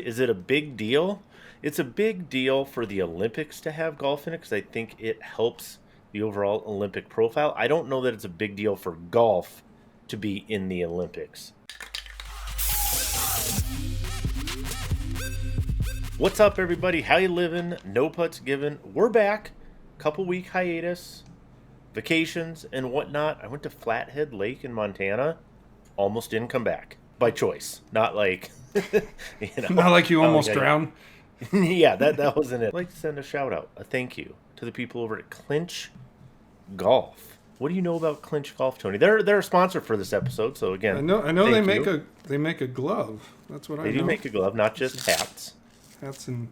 Is it a big deal? It's a big deal for the Olympics to have golf in it because I think it helps the overall Olympic profile. I don't know that it's a big deal for golf to be in the Olympics. What's up, everybody? How you living? No putts given. We're back. Couple week hiatus, vacations and whatnot. I went to Flathead Lake in Montana. Almost didn't come back by choice. Not like, not like you almost drowned. Yeah, that wasn't it. I'd like to send a shout out, a thank you to the people over at Clinch Golf. What do you know about Clinch Golf, Tony? They're a sponsor for this episode, so again, I know they make a glove. That's what I know. They do make a glove, not just hats. Hats and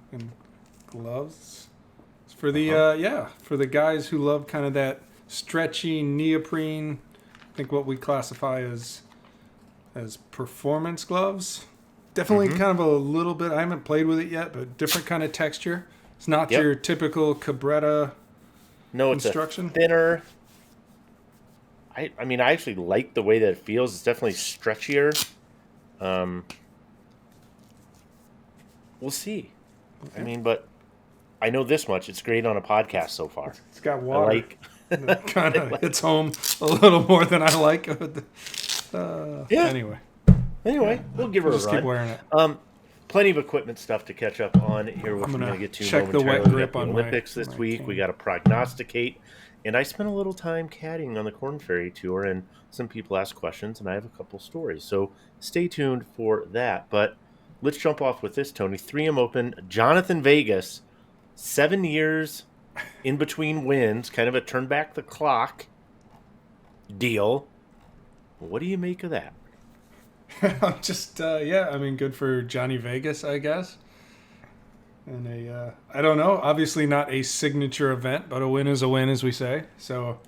gloves. It's for the for the guys who love kind of that stretchy neoprene. I think what we classify as performance gloves. Definitely kind of a little bit. I haven't played with it yet, but different kind of texture. It's not your typical Cabretta. No, it's construction. A thinner. I mean, I actually like the way that it feels. It's definitely stretchier. We'll see. Okay. I mean, but I know this much. It's great on a podcast so far. It's got water. It kind of hits home a little more than I like. Anyway, we'll give her a run. Just keep wearing it. Plenty of equipment stuff to catch up on here, which we're going to get to check momentarily. the wet grip on the Olympics this week. We got to prognosticate. And I spent a little time caddying on the Corn Ferry Tour, and some people asked questions, and I have a couple stories. So stay tuned for that. But let's jump off with this, Tony. 3M Open, Jhonattan Vegas, 7 years in between wins, kind of a turn back the clock deal. What do you make of that? I'm just, good for Johnny Vegas, I guess. And I don't know, obviously not a signature event, but a win is a win, as we say. So,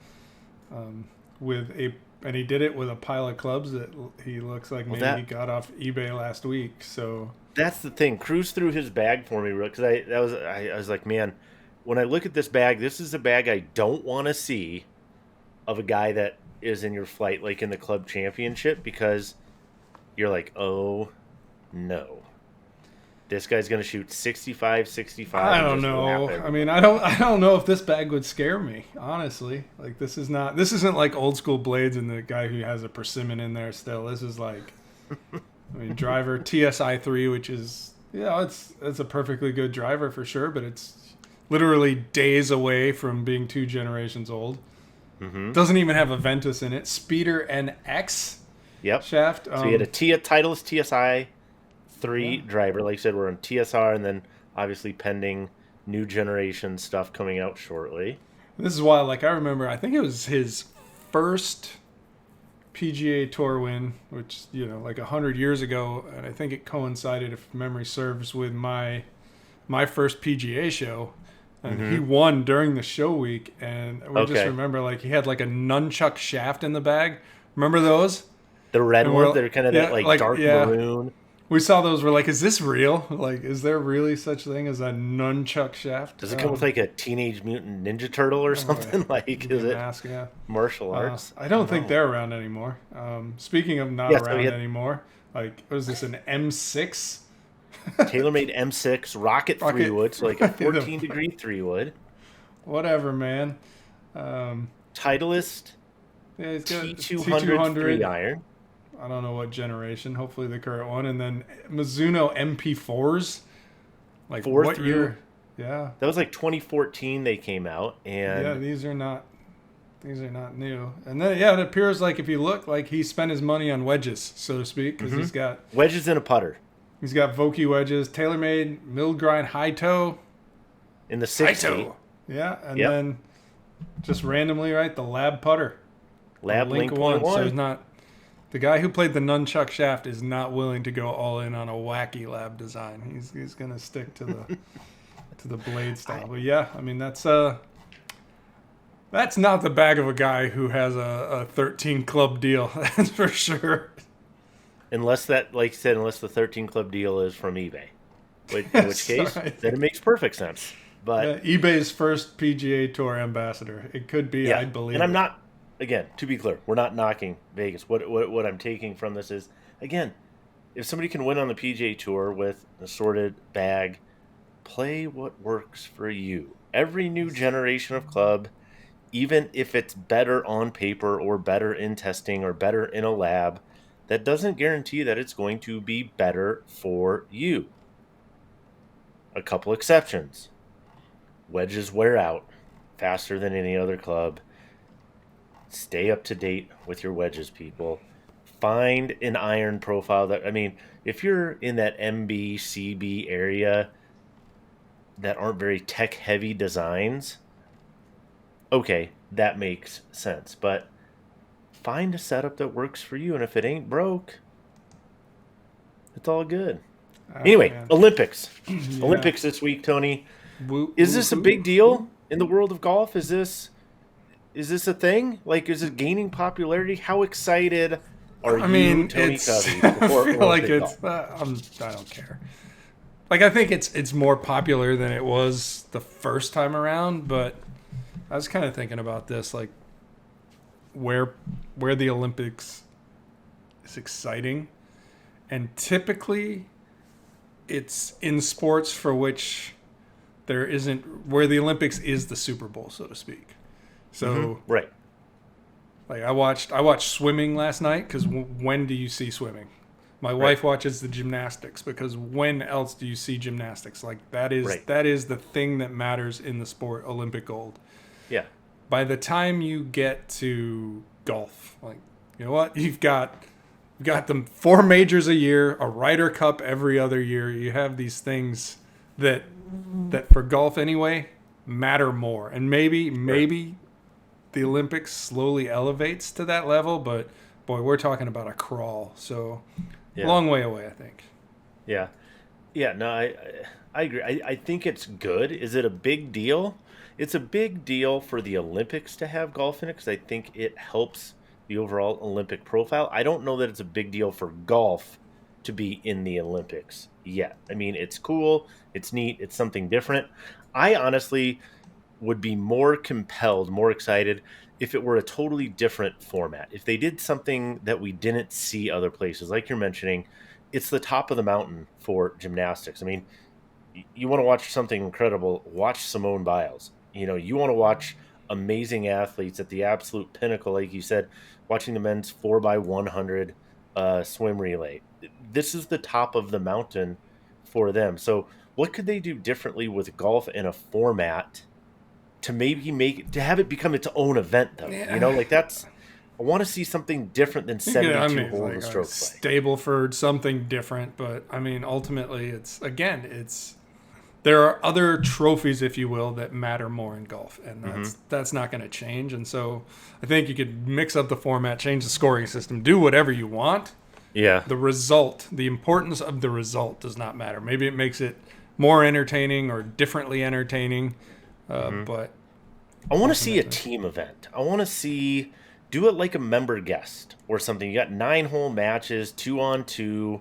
and he did it with a pile of clubs that he looks like he got off eBay last week. So that's the thing. Cruise through his bag for me, because I was like, man, when I look at this bag, this is a bag I don't want to see of a guy that is in your flight, like in the club championship, because you're like, oh no. This guy's going to shoot 65. I don't know. I mean, I don't know if this bag would scare me, honestly. Like, this isn't like old school blades and the guy who has a persimmon in there still. This is like, driver TSI 3, which is, it's a perfectly good driver for sure, but it's literally days away from being 2 generations old. Mm-hmm. Doesn't even have a Ventus in it. Speeder NX shaft. So you had a Titleist TSI 3 driver. Like I said, we're on TSR, and then obviously pending new generation stuff coming out shortly. This is why, I remember, I think it was his first PGA Tour win, which, 100 years ago, and I think it coincided, if memory serves, with my first PGA show. And he won during the show week, and we just remember, he had, a nunchuck shaft in the bag. Remember those? The red ones? They're kind of that, dark maroon. We saw those. We're like, is this real? Is there really such thing as a nunchuck shaft? Does it come with a Teenage Mutant Ninja Turtle or something? Is it mask, martial arts? I don't think they're around anymore. Speaking of not around anymore, what was this, an M6? Taylormade M6 Rocket 3-wood, so a 14-degree 3-wood. Whatever, man. Titleist he's got T200 3-iron. I don't know what generation. Hopefully the current one. And then Mizuno MP4s. 4 what through, year? Yeah. That was 2014 they came out. And these are not new. And then, it appears if you look, he spent his money on wedges, so to speak, because he's got wedges and a putter. He's got Vokey wedges, Taylormade, mill grind high toe. In the 60. Yeah, and then just randomly, the lab putter. Lab Link 1. So he's not... The guy who played the nunchuck shaft is not willing to go all in on a wacky lab design. He's going to stick to the to the blade style. But that's not the bag of a guy who has a 13 club deal. That's for sure. Unless that, like you said, unless the 13 club deal is from eBay, in which case then it makes perfect sense. But eBay's first PGA Tour ambassador. It could be. I believe. And I'm not. Again, to be clear, we're not knocking Vegas. What I'm taking from this is, again, if somebody can win on the PGA Tour with an assorted bag, play what works for you. Every new generation of club, even if it's better on paper or better in testing or better in a lab, that doesn't guarantee that it's going to be better for you. A couple exceptions. Wedges wear out faster than any other club. Stay up to date with your wedges, people. Find an iron profile that, I mean, if you're in that MB, CB area that aren't very tech heavy designs, okay, that makes sense. But find a setup that works for you. And if it ain't broke, it's all good. Anyway, Man. Olympics. Yeah. Olympics this week, Tony. Woo, Is woo, this a woo. big deal in the world of golf? Is this a thing? Like, is it gaining popularity? How excited are you, Tony Covey? I feel like it's. I don't care. Like, I think it's more popular than it was the first time around. But I was kind of thinking about this, like where the Olympics is exciting, and typically it's in sports for which there isn't, where the Olympics is the Super Bowl, so to speak. So right. Like I watched swimming last night because when do you see swimming? My wife watches the gymnastics because when else do you see gymnastics? Like that is the thing that matters in the sport, Olympic gold. Yeah. By the time you get to golf, like, you know what? You've got them 4 majors a year, a Ryder Cup every other year. You have these things that for golf anyway matter more. And maybe the Olympics slowly elevates to that level, but boy, we're talking about a crawl. So long way away, I think. Yeah. Yeah, no, I agree. I think it's good. Is it a big deal? It's a big deal for the Olympics to have golf in it because I think it helps the overall Olympic profile. I don't know that it's a big deal for golf to be in the Olympics yet. I mean, it's cool, it's neat, it's something different. I honestly would be more compelled, more excited if it were a totally different format. If they did something that we didn't see other places, like you're mentioning, it's the top of the mountain for gymnastics. I mean, you want to watch something incredible, watch Simone Biles. You know, you want to watch amazing athletes at the absolute pinnacle, like you said, watching the men's 4x100 swim relay. This is the top of the mountain for them. So what could they do differently with golf in a format to maybe to have it become its own event, though? Yeah. You know, like I want to see something different than 72 hole in stroke play. Stableford, something different, but I mean, ultimately, there are other trophies, if you will, that matter more in golf, and that's not going to change. And so, I think you could mix up the format, change the scoring system, do whatever you want. Yeah. The result, the importance of the result, does not matter. Maybe it makes it more entertaining or differently entertaining, but I want to see a team event. I want to do it like a member guest or something. You got 9-hole matches, 2-on-2.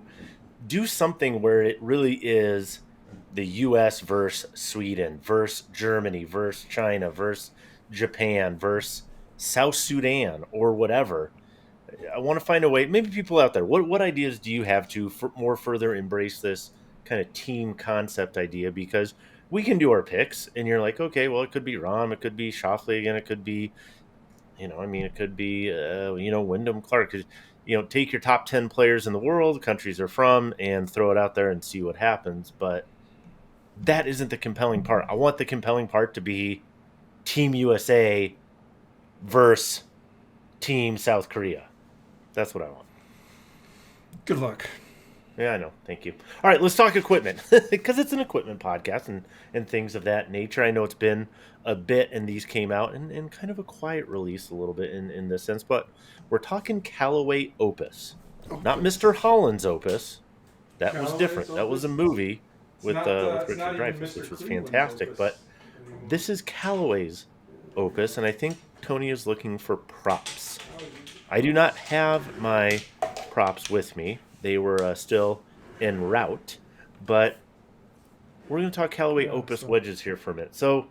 Do something where it really is the U.S. versus Sweden versus Germany versus China versus Japan versus South Sudan or whatever. I want to find a way. Maybe people out there, what ideas do you have to more further embrace this kind of team concept idea? Because we can do our picks, and you're like, okay, well, it could be Rahm, it could be Schauffele again, it could be, it could be, Wyndham Clark. Take your top 10 players in the world, countries they're from, and throw it out there and see what happens. But that isn't the compelling part. I want the compelling part to be Team USA versus Team South Korea. That's what I want. Good luck. Yeah, I know. Thank you. All right, let's talk equipment because it's an equipment podcast and things of that nature. I know it's been a bit, and these came out in kind of a quiet release a little bit in this sense, but we're talking Callaway Opus. Not Mr. Holland's Opus. That was different. That was a movie with Richard Dreyfuss, which was fantastic. But this is Callaway's Opus, and I think Tony is looking for props. I do not have my props with me. They were still en route, but we're going to talk Callaway Opus wedges here for a minute. So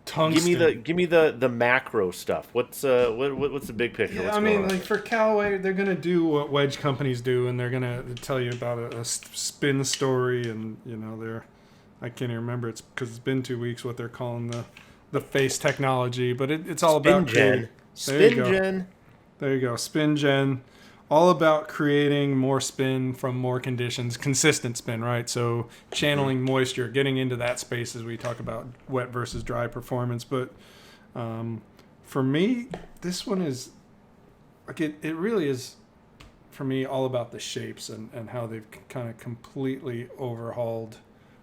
Tungsten. Give me the macro stuff. What's what's the big picture? Yeah, What's I going mean, on like here? for Callaway, they're gonna do what wedge companies do, and they're gonna tell you about a spin story, and they're I can't even remember. It's because it's been 2 weeks. What they're calling the face technology, but it's all Spin about creating. gen, There you spin go. gen. There you go. Spin gen, all about creating more spin from more conditions, consistent spin, right? So Hmm. channeling moisture, getting into that space as we talk about wet versus dry performance. But for me, this one is like it really is for me all about the shapes and how they've kind of completely overhauled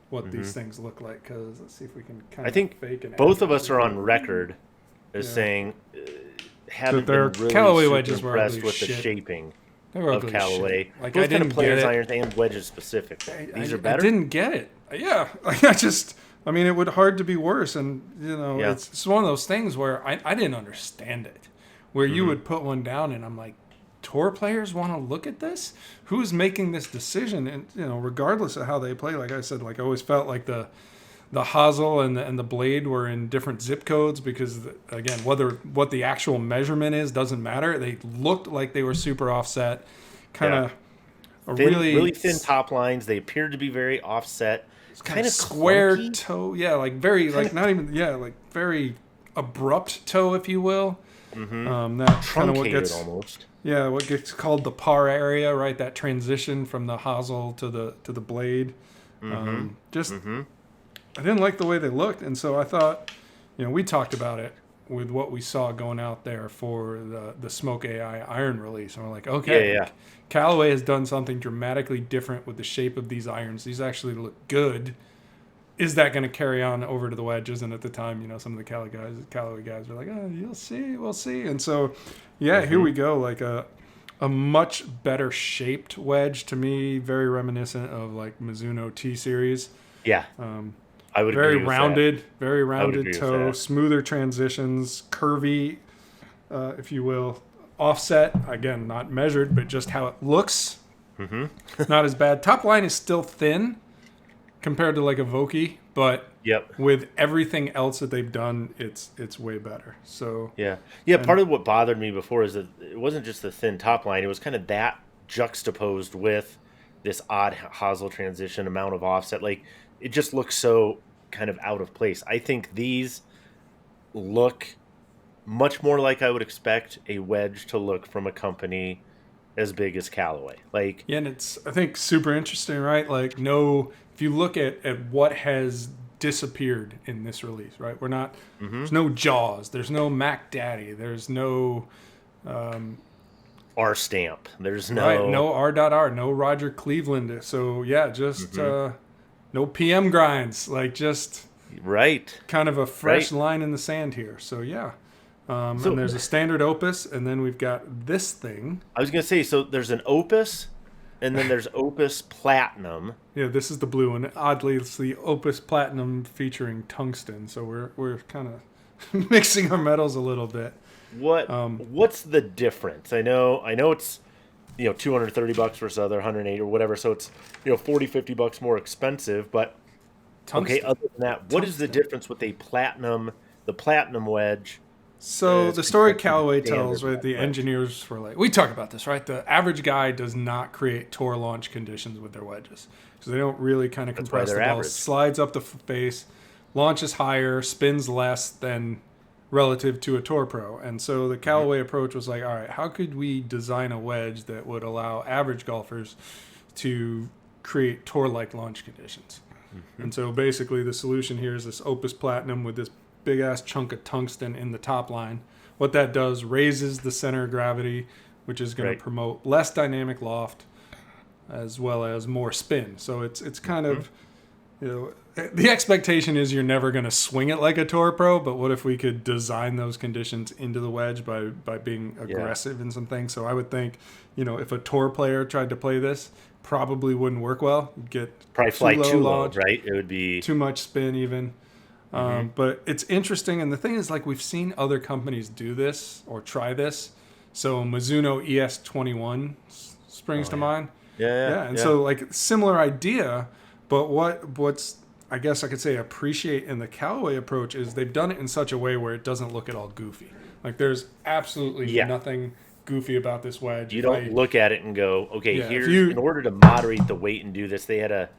what Hmm. these things look like. Because let's see if we can kind I of think fake an both of accurate us are on view. record as Yeah. saying That haven't their been really Callaway super wedges were ugly impressed as with the shit. shaping They were of ugly as shit. Callaway, Like I both kind of didn't get players it. irons and wedges specifically. These are I better. didn't get it. Yeah, I mean, it would hard to be worse. And, Yeah. it's one of those things where I didn't understand it. Where you Hmm. would put one down and I'm like, tour players want to look at this? Who's making this decision? And, regardless of how they play, like I said, like I always felt like the hosel and the blade were in different zip codes because, again, whether what the actual measurement is doesn't matter. They looked like they were super offset, kind Yeah. of a Thin, really really thin top lines. They appear to be very offset, kind of kind of square clunky. toe. Yeah, like very, Kind like of. not even, yeah, like very abrupt toe, if you will. Hmm. That kind of Truncated almost. what gets called the par area, right? That transition from the hosel to the blade. Hmm. Just Hmm. I didn't like the way they looked, and so I thought, we talked about it with what we saw going out there for the Smoke AI iron release, and we're like, Yeah, okay, yeah. Callaway has done something dramatically different with the shape of these irons. These actually look good. Is that going to carry on over to the wedges? And at the time, some of the Callaway guys were like, "Oh, you'll see, we'll see." And so, yeah, here Hmm. we go. Like a much better shaped wedge to me, very reminiscent of like Mizuno T series. Yeah, Um, I would agree with that. very I would rounded agree with toe, that. smoother transitions, curvy, if you will, offset. Again, not measured, but just how it looks. Hmm. Not as bad. Top line is still thin compared to like a Vokey, but Yep. with everything else that they've done, it's way better. So, Yeah. Yeah. and Part of what bothered me before is that it wasn't just the thin top line. It was kind of that juxtaposed with this odd hosel transition amount of offset. Like it just looks so kind of out of place. I think these look much more like I would expect a wedge to look from a company as big as Callaway. Like, yeah, and it's I think super interesting, right? Like no, if you look at what has disappeared in this release, right? We're not hmm, there's no Jaws, there's no Mac Daddy, there's no R stamp. There's right, no. no R.R, no Roger Cleveland. So yeah, just Hmm. no PM grinds, like just Right. kind of a fresh Right. line in the sand here. So yeah. And So there's a standard Opus, and then we've got this thing. I was gonna say, so there's an Opus, and then there's Opus Platinum. Yeah, this is the blue one. Oddly, it's the Opus Platinum featuring tungsten. So we're kind of mixing our metals a little bit. What's the difference? I know it's 230 bucks versus other 180 or whatever, so it's 40 50 bucks more expensive, but okay, Tungsten. other than that, what is the Tungsten. difference with the platinum wedge So as the story compared to the Callaway tells, standard right? The wedge? engineers were like, we talk about this, right? The average guy does not create tour launch conditions with their wedges, so they don't really kind of That's why compress the they're ball. average. Slides up the face, launches higher, spins less than relative to a tour pro. And so the Hmm. Callaway approach was like, all right, how could we design a wedge that would allow average golfers to create tour-like launch conditions? Hmm. And so basically the solution here is this Opus Platinum with this big ass chunk of tungsten in the top line. What that does raises the center of gravity, which is going Right. to promote less dynamic loft as well as more spin. So it's kind Hmm. of, the expectation is you're never going to swing it like a tour pro, but what if we could design those conditions into the wedge by being Yeah. aggressive in some things? So I would think, if a tour player tried to play this, probably wouldn't work well. You'd get Probably too fly low too low, launch, right? It would be. too much spin even. Hmm. But it's interesting, and the thing is, like, we've seen other companies do this or try this. So Mizuno ES21 springs Oh to yeah. mind. Yeah, yeah, Yeah, and yeah. so like similar idea, but what's I guess I could say appreciate in the Callaway approach is they've done it in such a way where it doesn't look at all goofy. Like there's absolutely Yeah. nothing goofy about this wedge. You don't look at it and go, okay, Yeah, if here's, in you, order to moderate the weight and do this, they had to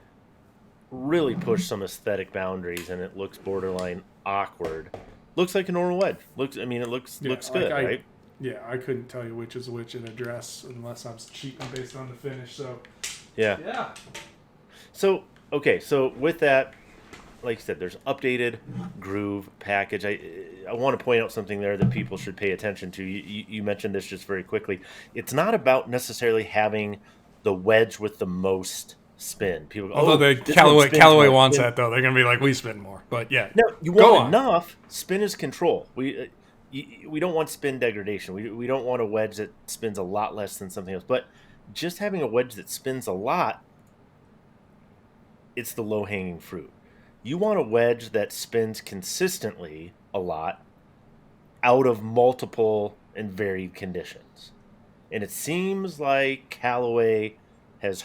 really push some aesthetic boundaries, and it looks borderline awkward. Looks like a normal wedge. It looks good, right? Yeah, I couldn't tell you which is which in a dress unless I'm cheating based on the finish. So, Yeah. yeah. So, okay, so with that, like I said, there's updated groove package. I want to point out something there that people should pay attention to. You mentioned this just very quickly. It's not about necessarily having the wedge with the most spin. People go, Although Callaway wants that though, they're gonna be like, we spin more. But yeah, no, you want enough. Spin is control. We don't want spin degradation. We don't want a wedge that spins a lot less than something else. But just having a wedge that spins a lot, it's the low hanging fruit. You want a wedge that spins consistently a lot out of multiple and varied conditions. And it seems like Callaway has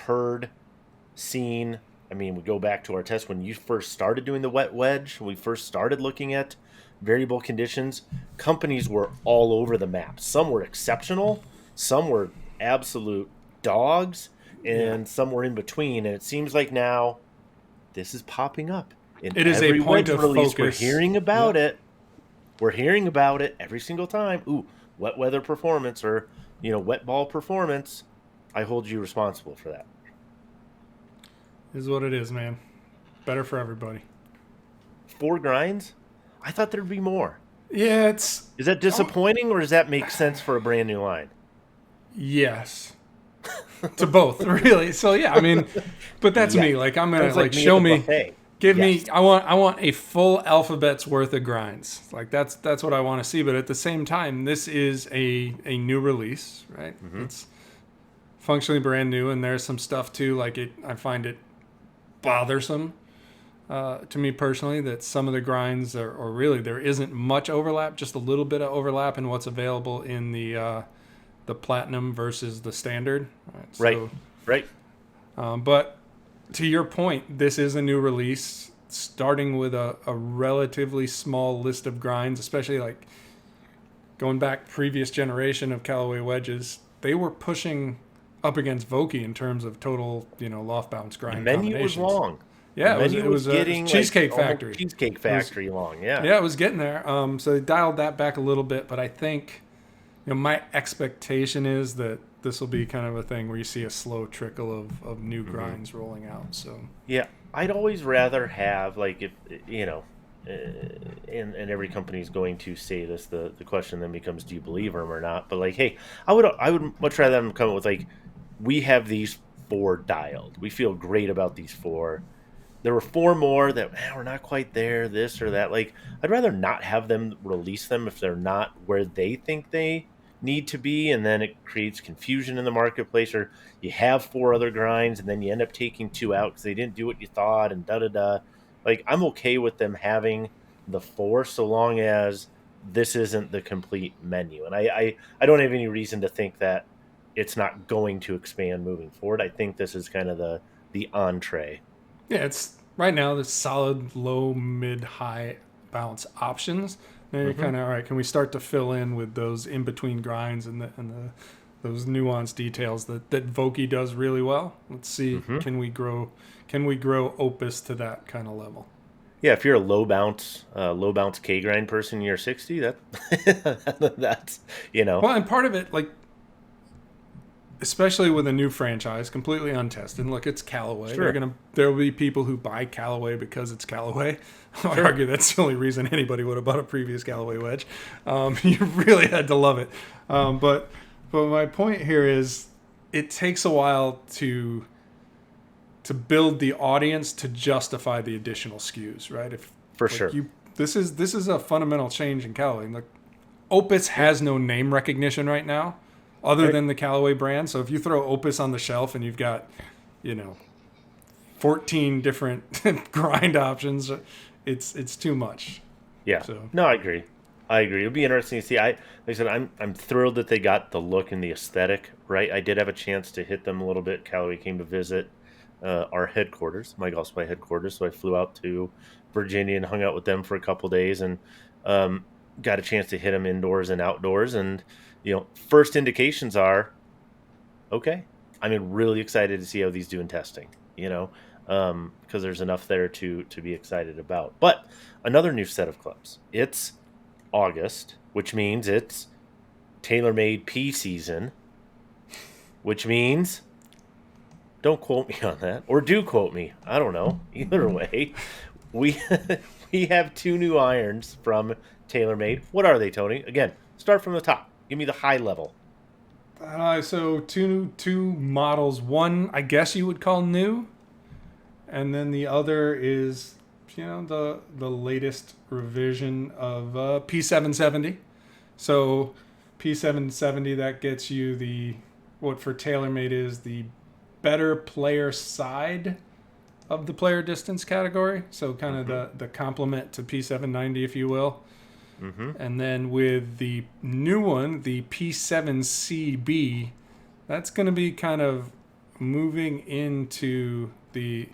seen, we go back to our test when you first started doing the wet wedge, when we first started looking at variable conditions, companies were all over the map. Some were exceptional, some were absolute dogs, and some were in between. And it seems like now this is popping up. It is a point of focus. We're hearing about it. We're hearing about it every single time. Ooh, wet weather performance or, wet ball performance. I hold you responsible for that. Is what it is, man. Better for everybody. 4 grinds? I thought there'd be more. Yeah, Is that disappointing or does that make sense for a brand new line? Yes. To both, really. So yeah, but that's me. Like I'm gonna show me. Buffet. Give me. I want a full alphabet's worth of grinds. Like that's what I want to see. But at the same time, this is a new release, right? Mm-hmm. It's functionally brand new, and there's some stuff too. Like I find it bothersome to me personally that some of the grinds or really there isn't much overlap, just a little bit of overlap in what's available in the platinum versus the standard. Right. But to your point, this is a new release, starting with a relatively small list of grinds, especially like going back previous generation of Callaway wedges. They were pushing up against Vokey in terms of total, loft bounce grind combinations. The menu was long. Yeah, it was getting Cheesecake Factory. Cheesecake Factory long, yeah. Yeah, it was getting there. So they dialed that back a little bit, but I think, my expectation is that this will be kind of a thing where you see a slow trickle of new grinds rolling out. So yeah, I'd always rather have and every company is going to say this. The question then becomes, do you believe them or not? But hey, I would much rather them come up with we have these 4 dialed. We feel great about these 4. There were 4 more that we're not quite there, this or that. I'd rather not have them release them if they're not where they think they need to be, and then it creates confusion in the marketplace, or you have 4 other grinds and then you end up taking 2 out because they didn't do what you thought and da-da-da. I'm okay with them having the 4 so long as this isn't the complete menu. And I don't have any reason to think that it's not going to expand moving forward. I think this is kind of the entree. Yeah, it's right now the solid low, mid, high bounce options. And you're kind of, all right, can we start to fill in with those in-between grinds and those nuanced details that Vokey does really well? Let's see, can we grow Opus to that kind of level? Yeah, if you're a low bounce K grind person, you're 60. That's Well, and part of it, especially with a new franchise, completely untested. Look, it's Callaway. Sure. There will be people who buy Callaway because it's Callaway. I would argue that's the only reason anybody would have bought a previous Callaway wedge. You really had to love it. But my point here is, it takes a while to build the audience to justify the additional SKUs, right? This is a fundamental change in Callaway. Look, Opus has no name recognition right now, other than the Callaway brand. So if you throw Opus on the shelf and you've got, 14 different grind options, it's too much. Yeah. So. No, I agree. It'll be interesting to see. Like I said, I'm thrilled that they got the look and the aesthetic right. I did have a chance to hit them a little bit. Callaway came to visit our headquarters, my golf supply headquarters. So I flew out to Virginia and hung out with them for a couple days, and um, got a chance to hit them indoors and outdoors. And first indications are okay. I mean, really excited to see how these do in testing. Because there's enough there to be excited about. But another new set of clubs. It's August, which means it's Taylormade P season, which means don't quote me on that, or do quote me. I don't know. Either way, we we have two new irons from Taylormade. What are they, Tony? Again, start from the top. Give me the high level. So two models. One, I guess you would call new, and then the other is the latest revision of P770. So P770, that gets you what for TaylorMade is the better player side of the player distance category. So kind of the complement to P790, if you will. Mm-hmm. And then with the new one, the P7CB, that's going to be kind of moving into the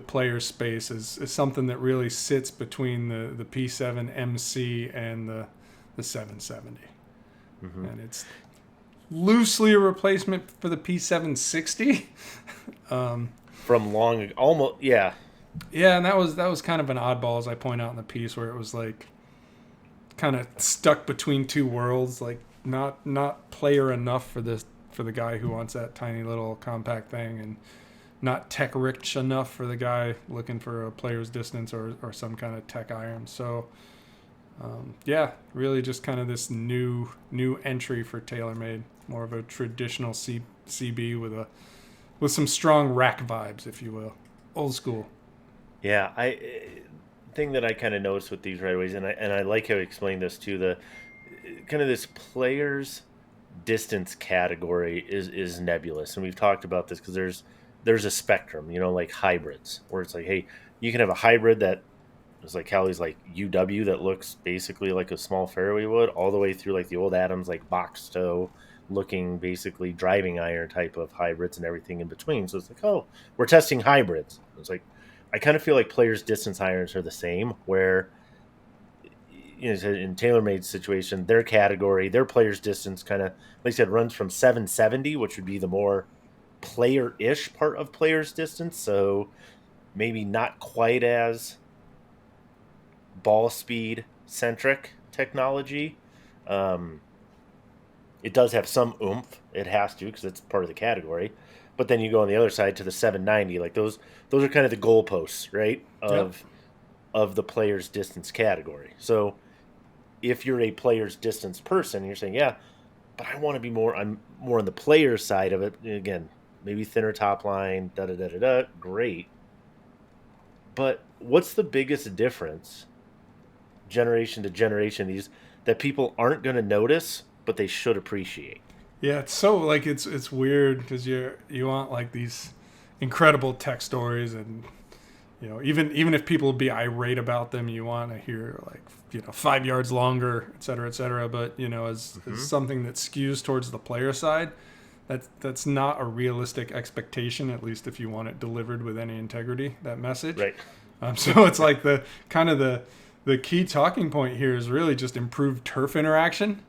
player space as something that really sits between the P7MC and the 770. Mm-hmm. And it's loosely a replacement for the P760. From long, almost, yeah. Yeah, and that was kind of an oddball, as I point out in the piece, where it was like kind of stuck between two worlds, like not player enough for the guy who wants that tiny little compact thing, and not tech rich enough for the guy looking for a player's distance or some kind of tech iron. So really just kind of this new entry for TaylorMade, more of a traditional CB with some strong rack vibes, if you will, old school. Yeah, thing that I kind of noticed with these right aways, and I like how you explained this too. The kind of this players distance category is nebulous, and we've talked about this because there's a spectrum, like hybrids, where it's like, hey, you can have a hybrid that is like Callie's like UW that looks basically like a small fairway wood, all the way through like the old Adams like box toe looking basically driving iron type of hybrids and everything in between. So it's like, oh, we're testing hybrids. It's like I kind of feel like players distance irons are the same, where in TaylorMade's situation, their category, their players distance kind of, like I said, runs from 770, which would be the more player-ish part of players distance. So maybe not quite as ball speed centric technology. It does have some oomph. It has to, because it's part of the category. But then you go on the other side to the 790. Like those are kind of the goalposts, right? Of the player's distance category. So if you're a player's distance person, you're saying, yeah, but I want to be more. I'm more on the player side of it. Again, maybe thinner top line. Great. But what's the biggest difference, generation to generation? These that people aren't going to notice, but they should appreciate. Yeah, it's so like it's weird because you want like these incredible tech stories, and even if people be irate about them, you want to hear like 5 yards longer, et cetera, et cetera. But as something that skews towards the player side, that's not a realistic expectation, at least if you want it delivered with any integrity. That message, right? So it's like the kind of the key talking point here is really just improved turf interaction.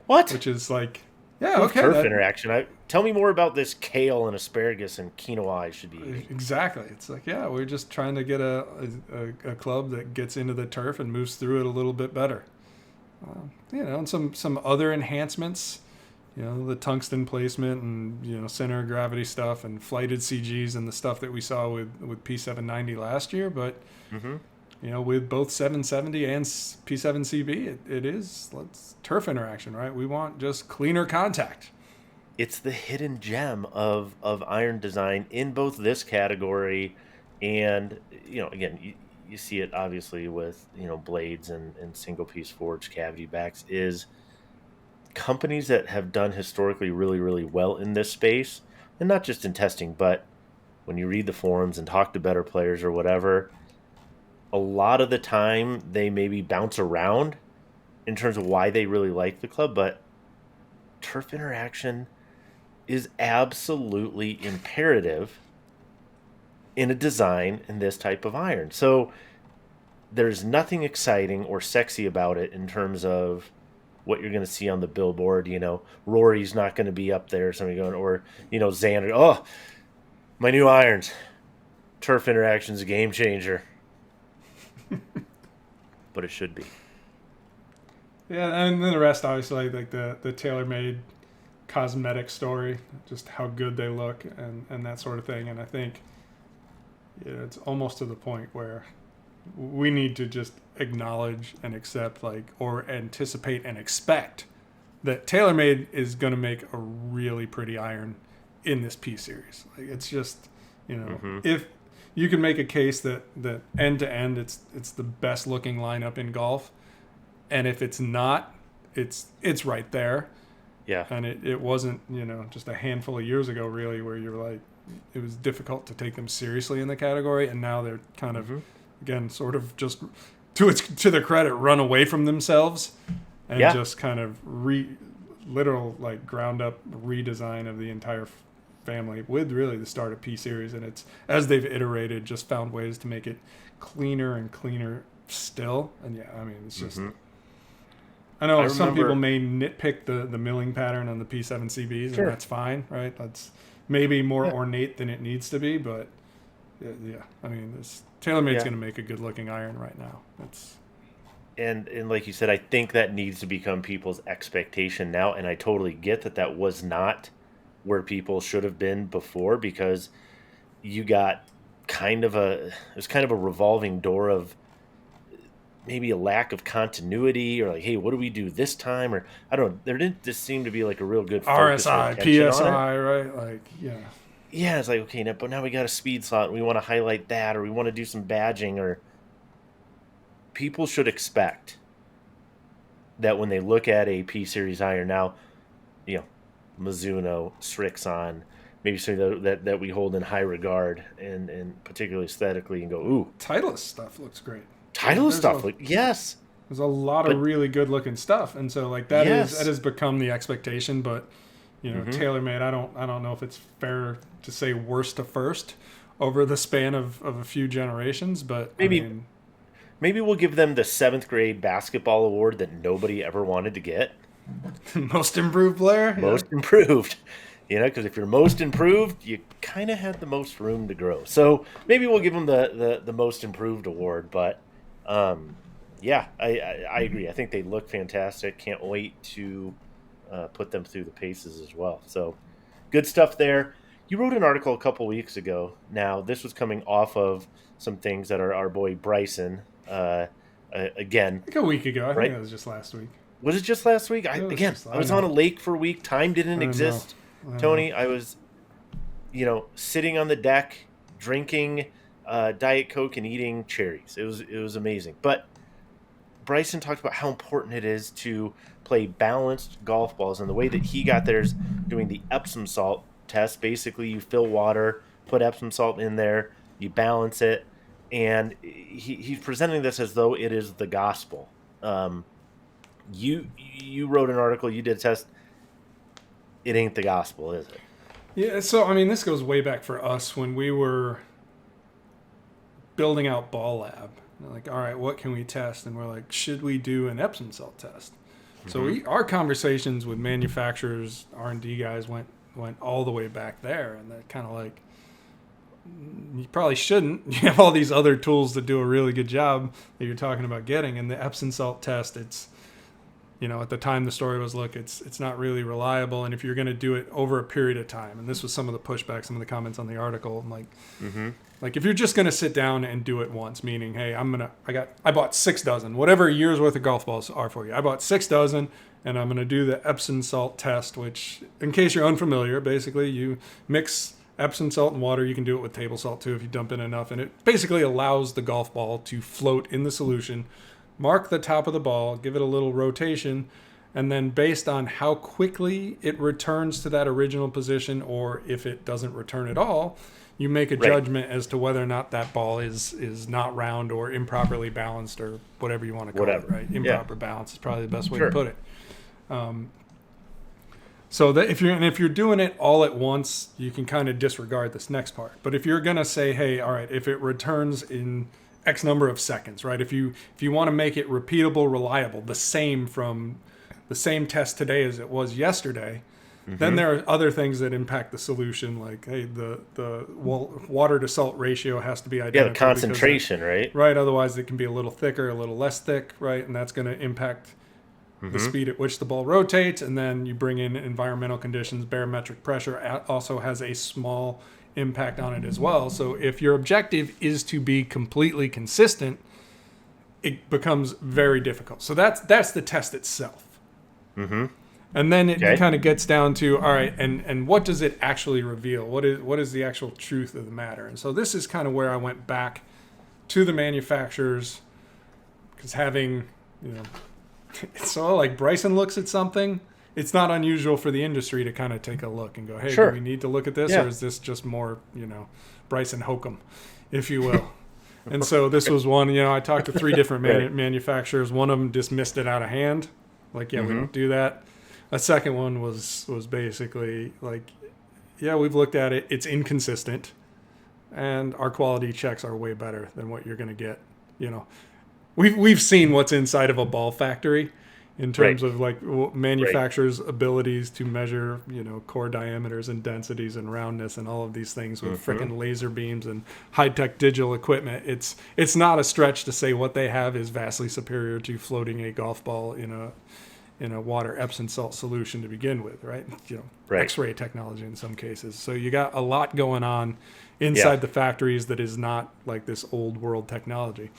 What? Which is like, yeah, okay. Turf interaction. Tell me more about this kale and asparagus and quinoa I should be eating. Exactly. It's like, yeah, we're just trying to get a club that gets into the turf and moves through it a little bit better. And some other enhancements, the tungsten placement and, center of gravity stuff and flighted CGs and the stuff that we saw with P790 last year. But, with both 770 and P7CB, it's turf interaction, right? We want just cleaner contact. It's the hidden gem of iron design in both this category and, again, you see it obviously with, blades and single piece forged cavity backs, is companies that have done historically really, really well in this space, and not just in testing, but when you read the forums and talk to better players or whatever, a lot of the time they maybe bounce around in terms of why they really like the club, but turf interaction is absolutely imperative in a design in this type of iron. So there's nothing exciting or sexy about it in terms of what you're going to see on the billboard. Rory's not going to be up there, somebody going, or, Xander, oh, my new irons, turf interaction's a game changer. But it should be. Yeah, and then the rest, obviously, like the Taylormade cosmetic story, just how good they look and that sort of thing. And I think it's almost to the point where we need to just acknowledge and accept, or anticipate and expect that Taylormade is going to make a really pretty iron in this P series. Like, it's just, if you can make a case that end to end, it's the best looking lineup in golf. And if it's not, it's right there. Yeah. And it wasn't, just a handful of years ago, really, where you're like, it was difficult to take them seriously in the category. And now they're kind of, again, sort of just, to their credit, run away from themselves and just kind of literal, ground up redesign of the entire family with really the start of P series. And it's, as they've iterated, just found ways to make it cleaner and cleaner still. And it's just, I know some people may nitpick the milling pattern on the P7CBs, and that's fine, right? That's maybe more ornate than it needs to be, but this Taylormade's going to make a good-looking iron right now. And like you said, I think that needs to become people's expectation now, and I totally get that was not where people should have been before, because you got it was kind of a revolving door of maybe a lack of continuity, or hey, what do we do this time? Or I don't know. There didn't just seem to be a real good focus RSI, PSI, right? Yeah, it's okay, but now we got a speed slot and we want to highlight that, or we want to do some badging, or people should expect that when they look at a P series iron now, Mizuno, Srixon, maybe something that we hold in high regard and particularly aesthetically, and go, ooh, Titleist stuff looks great. Titleist stuff, yes. There's a lot of really good looking stuff, and so that has become the expectation. But Taylormade, I don't know if it's fair to say worst to first over the span of a few generations, but maybe we'll give them the 7th grade basketball award that nobody ever wanted to get. Most improved player, most improved. Because if you're most improved, you kind of had the most room to grow. So maybe we'll give them the most improved award. But I agree. I think they look fantastic. Can't wait to put them through the paces as well. So good stuff there. You wrote an article a couple weeks ago. Now, this was coming off of some things that our boy Bryson, again. Like a week ago. I think it was just last week. Was it just last week? I was on a lake for a week. Time didn't exist. Tony, I was, sitting on the deck, drinking Diet Coke and eating cherries. It was amazing. But Bryson talked about how important it is to play balanced golf balls, and the way that he got there is doing the Epsom salt test. Basically, you fill water, put Epsom salt in there, you balance it, and he's presenting this as though it is the gospel. You wrote an article, you did a test. It ain't the gospel, is it? Yeah, so, this goes way back for us when we were building out Ball Lab. All right, what can we test? And we're like, should we do an Epsom salt test? So our conversations with manufacturers, R&D guys went all the way back there. And that kind of you probably shouldn't. You have all these other tools that do a really good job that you're talking about getting. And the Epsom salt test, it's, at the time the story was, look, it's not really reliable. And if you're going to do it over a period of time, and this was some of the pushback, some of the comments on the article, if you're just going to sit down and do it once, meaning, hey, I bought 6 dozen, whatever a year's worth of golf balls are for you. I bought 6 dozen and I'm going to do the Epsom salt test, which, in case you're unfamiliar, basically you mix Epsom salt and water. You can do it with table salt too if you dump in enough. And it basically allows the golf ball to float in the solution. Mark the top of the ball, give it a little rotation, and then based on how quickly it returns to that original position, or if it doesn't return at all, you make a judgment as to whether or not that ball is not round or improperly balanced, or whatever you want to call it, right? Improper balance is probably the best way to put it. So that if you're doing it all at once, you can kind of disregard this next part. But if you're gonna say, hey, all right, if it returns in X number of seconds, right? If you want to make it repeatable, reliable, the same from the same test today as it was yesterday, then there are other things that impact the solution, like hey, the water to salt ratio has to be identical. Yeah, the concentration, right? Right. Otherwise, it can be a little thicker, a little less thick, right? And that's going to impact the speed at which the ball rotates. And then you bring in environmental conditions. Barometric pressure also has a small impact on it as well. So if your objective is to be completely consistent, it becomes very difficult. So that's the test itself. And then it kind of gets down to, all right, and what does it actually reveal? What is the actual truth of the matter? And so this is kind of where I went back to the manufacturers, because having, it's all like Bryson looks at something, it's not unusual for the industry to kind of take a look and go, hey, do we need to look at this? Or is this just more, Bryson hokum, if you will? And so this was one, I talked to 3 different manufacturers. One of them dismissed it out of hand. Like, we don't do that. A second one was basically like, we've looked at it. It's inconsistent. And our quality checks are way better than what you're going to get. We've seen what's inside of a ball factory in terms of like manufacturers' abilities to measure, core diameters and densities and roundness and all of these things with frickin' laser beams and high-tech digital equipment. It's not a stretch to say what they have is vastly superior to floating a golf ball in a water Epsom salt solution to begin with, right? X-ray technology in some cases. So you got a lot going on inside the factories that is not like this old world technology.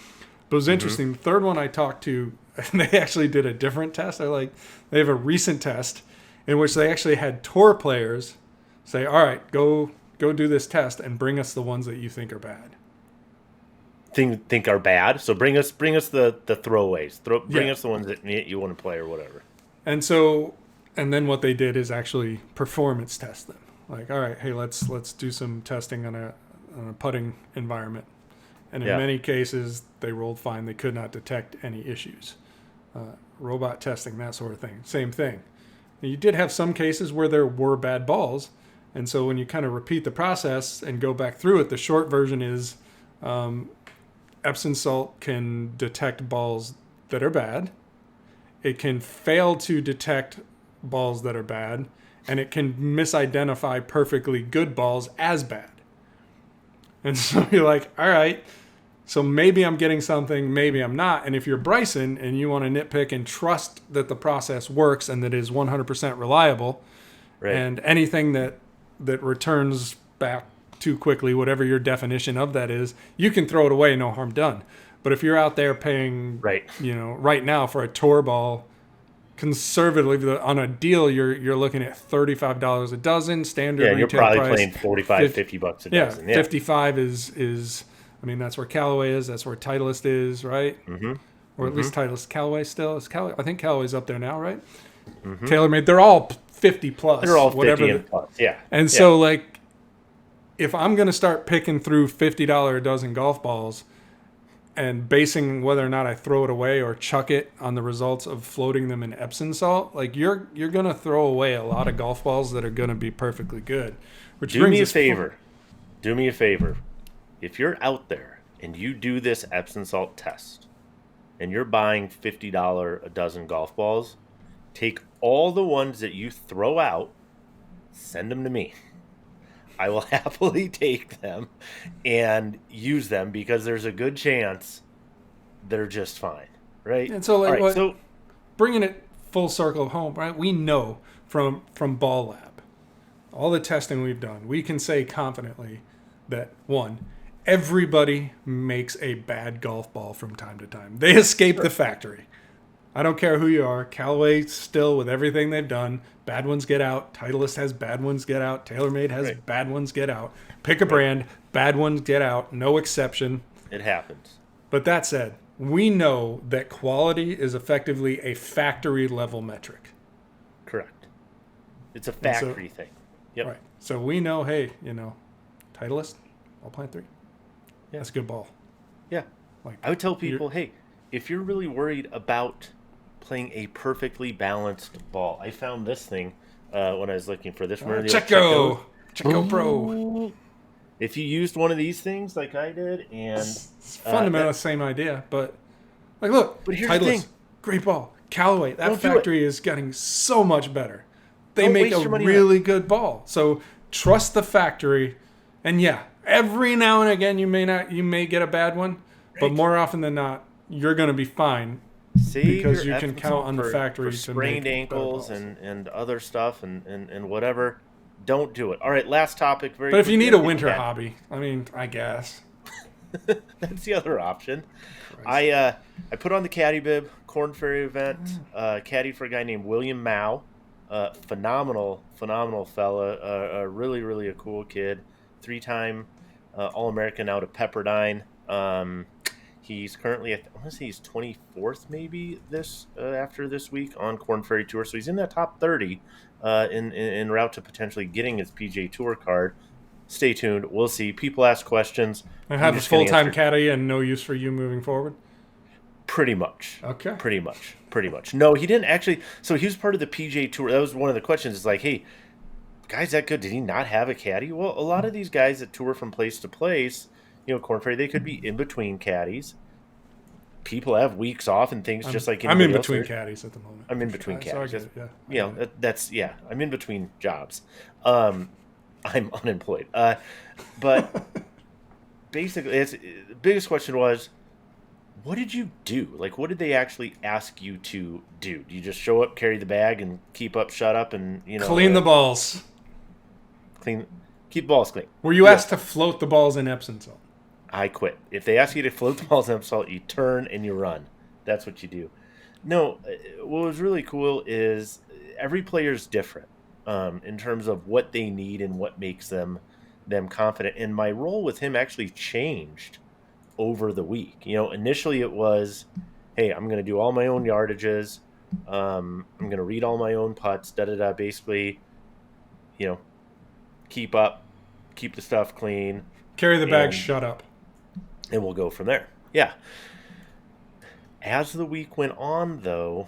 But it was interesting. The third one I talked to, they actually did a different test. They have a recent test in which they actually had tour players say, all right, go do this test and bring us the ones that you think are bad. Think are bad. So bring us the throwaways. Bring us the ones that you want to play or whatever. And then what they did is actually performance test them. Like, all right, hey, let's do some testing on a putting environment. And in many cases, they rolled fine. They could not detect any issues. Robot testing, that sort of thing. Same thing. And you did have some cases where there were bad balls. And so when you kind of repeat the process and go back through it, the short version is Epsom salt can detect balls that are bad. It can fail to detect balls that are bad. And it can misidentify perfectly good balls as bad. And so you're like, all right, so maybe I'm getting something, maybe I'm not. And if you're Bryson and you want to nitpick and trust that the process works and that it is 100% reliable, and anything that returns back too quickly, whatever your definition of that is, you can throw it away, no harm done. But if you're out there paying, right now for a tour ball, conservatively on a deal, you're looking at $35 a dozen. Standard retail you're probably price, playing $45-$50 a dozen. Yeah, 55 is. I mean, that's where Callaway is. That's where Titleist is, right? Or at least Titleist. Callaway still is Callaway. I think Callaway's up there now, right? Taylormade. They're all 50 plus. They're all 50 and plus. Yeah. And so, like, if I'm going to start picking through $50 a dozen golf balls and basing whether or not I throw it away or chuck it on the results of floating them in Epsom salt, like you're going to throw away a lot of golf balls that are going to be perfectly good. Do me a favor. Do me a favor. If you're out there and you do this Epsom salt test and you're buying $50 a dozen golf balls, take all the ones that you throw out, send them to me. I will happily take them and use them because there's a good chance they're just fine, right? And so, like, so bringing it full circle home, right? We know from Ball Lab, all the testing we've done, we can say confidently that, one, everybody makes a bad golf ball from time to time. They escape the factory. I don't care who you are. Callaway still, with everything they've done, bad ones get out. Titleist has bad ones get out. Taylormade has bad ones get out. Pick a brand, bad ones get out. No exception. It happens. But that said, we know that quality is effectively a factory level metric. Correct. It's a factory thing. Yep. Right. So we know, hey, Titleist, I'll plant 3. Yeah. That's a good ball. Yeah. Like, I would tell people, hey, if you're really worried about playing a perfectly balanced ball, I found this thing when I was looking for this. Remember the old Checo. Checos? Checo Pro. Ooh. If you used one of these things like I did, and It's fundamentally the same idea, but like, look, but here's the Titleist, thing: great ball. Callaway, that don't do it. factory is getting so much better. They Don't make waste a your money on it. really good ball. So trust the factory, and yeah, every now and again you may get a bad one, but Right. more often than not, you're going to be fine Save because your you can Epsom count on the for factory to sprained make better ankles balls. and other stuff and whatever. Don't do it. All right, last topic. Very But if you quickly. need a winter hobby, I mean, I guess. That's the other option. Christ. I put on the Caddie bib Corn Ferry event. Caddy for a guy named William Mao. Phenomenal fella. Really a cool kid. 3-time All-American out of Pepperdine. He's currently, I want to say he's 24th maybe after this week on Corn Ferry Tour. So he's in that top 30 in route to potentially getting his PJ Tour card. Stay tuned. We'll see. People ask questions. And I'm have a just gonna full-time answer caddy and no use for you moving forward? pretty much. Okay. Pretty much. No, he didn't actually. So he was part of the PJ Tour. That was one of the questions. It's like, hey, guy's that good. Did he not have a caddy? Well, a lot of these guys that tour from place to place, Corn Ferry, they could be in between caddies. People have weeks off and things just like I'm in anybody else. between caddies at the moment. I'm in between So I caddies. get it, yeah. I'm in between jobs. I'm unemployed. But basically, the biggest question was, what did you do? Like, what did they actually ask you to do? Do you just show up, carry the bag, and keep up, shut up, and Clean the balls. keep the balls clean? Were you asked to float the balls in Epsom salt? I quit. If they ask you to float the balls in Epsom salt, you turn and you run. That's what you do. No, what was really cool is every player is different in terms of what they need and what makes them confident. And my role with him actually changed over the week. Initially it was, hey, I'm going to do all my own yardages. I'm going to read all my own putts, basically, keep the stuff clean. Carry the bag, shut up. And we'll go from there. Yeah. As the week went on, though,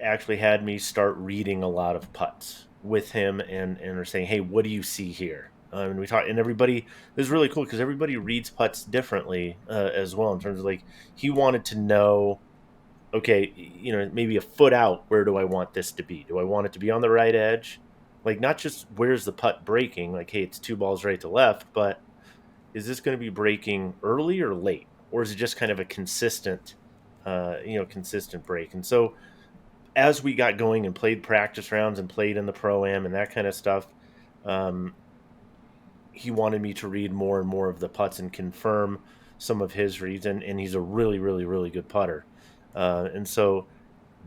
actually had me start reading a lot of putts with him and are saying, hey, what do you see here? And we talked, and everybody, it was really cool because everybody reads putts differently as well, in terms of, like, he wanted to know, okay, maybe a foot out, where do I want this to be? Do I want it to be on the right edge? Like, not just where's the putt breaking, like, hey, it's 2 balls right to left, but is this going to be breaking early or late? Or is it just kind of a consistent break? And so as we got going and played practice rounds and played in the Pro-Am and that kind of stuff, he wanted me to read more and more of the putts and confirm some of his reads. And he's a really, really, really good putter. And so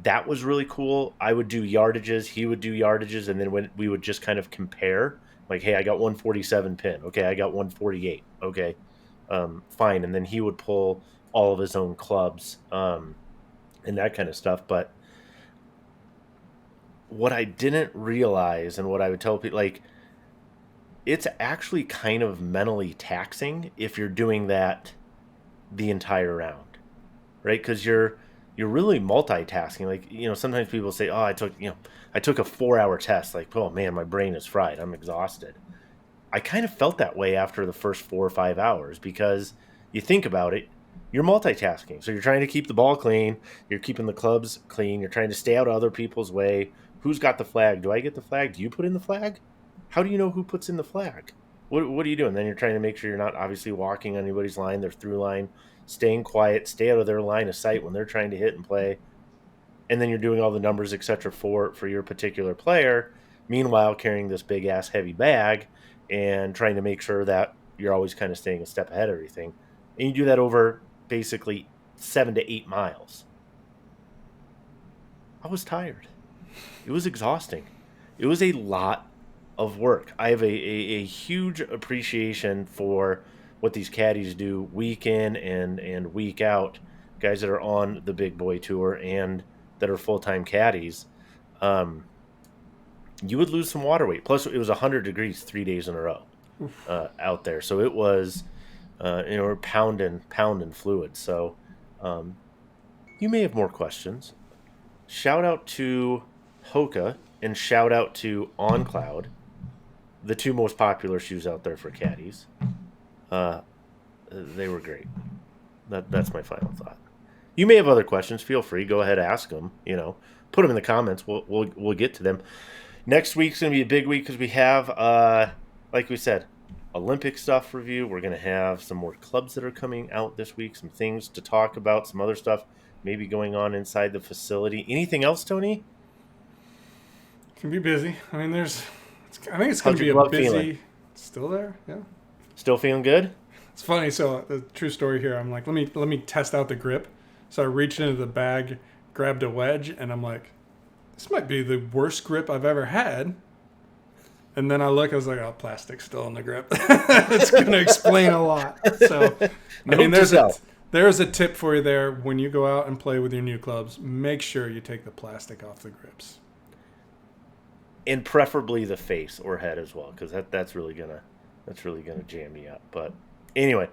that was really cool. I would do yardages. He would do yardages. And then when we would just kind of compare, like, hey, I got 147 pin. Okay, I got 148. Okay, fine. And then he would pull all of his own clubs and that kind of stuff. But what I didn't realize, and what I would tell people, like, it's actually kind of mentally taxing if you're doing that the entire round, right? Because you're really multitasking. Like, sometimes people say, oh, I took a 4-hour test. Like, oh man, my brain is fried. I'm exhausted. I kind of felt that way after the first 4 or 5 hours, because you think about it, you're multitasking. So you're trying to keep the ball clean. You're keeping the clubs clean. You're trying to stay out of other people's way. Who's got the flag? Do I get the flag? Do you put in the flag? How do you know who puts in the flag? What are you doing? Then you're trying to make sure you're not obviously walking on anybody's line, their through line, staying quiet, stay out of their line of sight when they're trying to hit and play. And then you're doing all the numbers, etc., for your particular player. Meanwhile, carrying this big ass heavy bag and trying to make sure that you're always kind of staying a step ahead of everything. And you do that over basically 7 to 8 miles. I was tired. It was exhausting. It was a lot of work. I have a huge appreciation for what these caddies do week in and week out, guys that are on the big boy tour and that are full-time caddies. You would lose some water weight. Plus, it was 100 degrees 3 days in a row out there. So it was, we're pounding fluid. So you may have more questions. Shout out to Hoka and shout out to On Cloud, the two most popular shoes out there for caddies. They were great. That's my final thought. You may have other questions. Feel free. Go ahead, ask them. Put them in the comments. We'll get to them. Next week's going to be a big week because we have, like we said, Olympic stuff review. We're going to have some more clubs that are coming out this week, some things to talk about, some other stuff maybe going on inside the facility. Anything else, Tony? It can be busy. I mean, I think it's going to be a busy... Feeling? Still there? Yeah. Still feeling good? It's funny. So the true story here, I'm like, let me test out the grip. So I reached into the bag, grabbed a wedge, and I'm like, this might be the worst grip I've ever had. And then I was like, oh, plastic's still in the grip. It's going to explain a lot. So, I mean, there's a tip for you there. When you go out and play with your new clubs, make sure you take the plastic off the grips. And preferably the face or head as well, because that's really gonna jam me up. But anyway,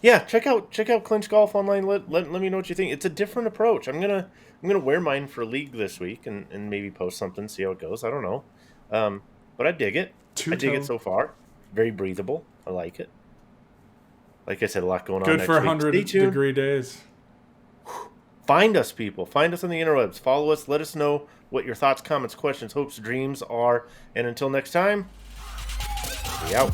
yeah, check out Clinch Golf online. Let me know what you think. It's a different approach. I'm gonna wear mine for league this week and maybe post something, see how it goes. I don't know, but I dig it. I dig it so far. Very breathable. I like it. Like I said, a lot going on. Good for 100-degree days. Find us, people. Find us on the interwebs. Follow us. Let us know what your thoughts, comments, questions, hopes, dreams are. And until next time, we out.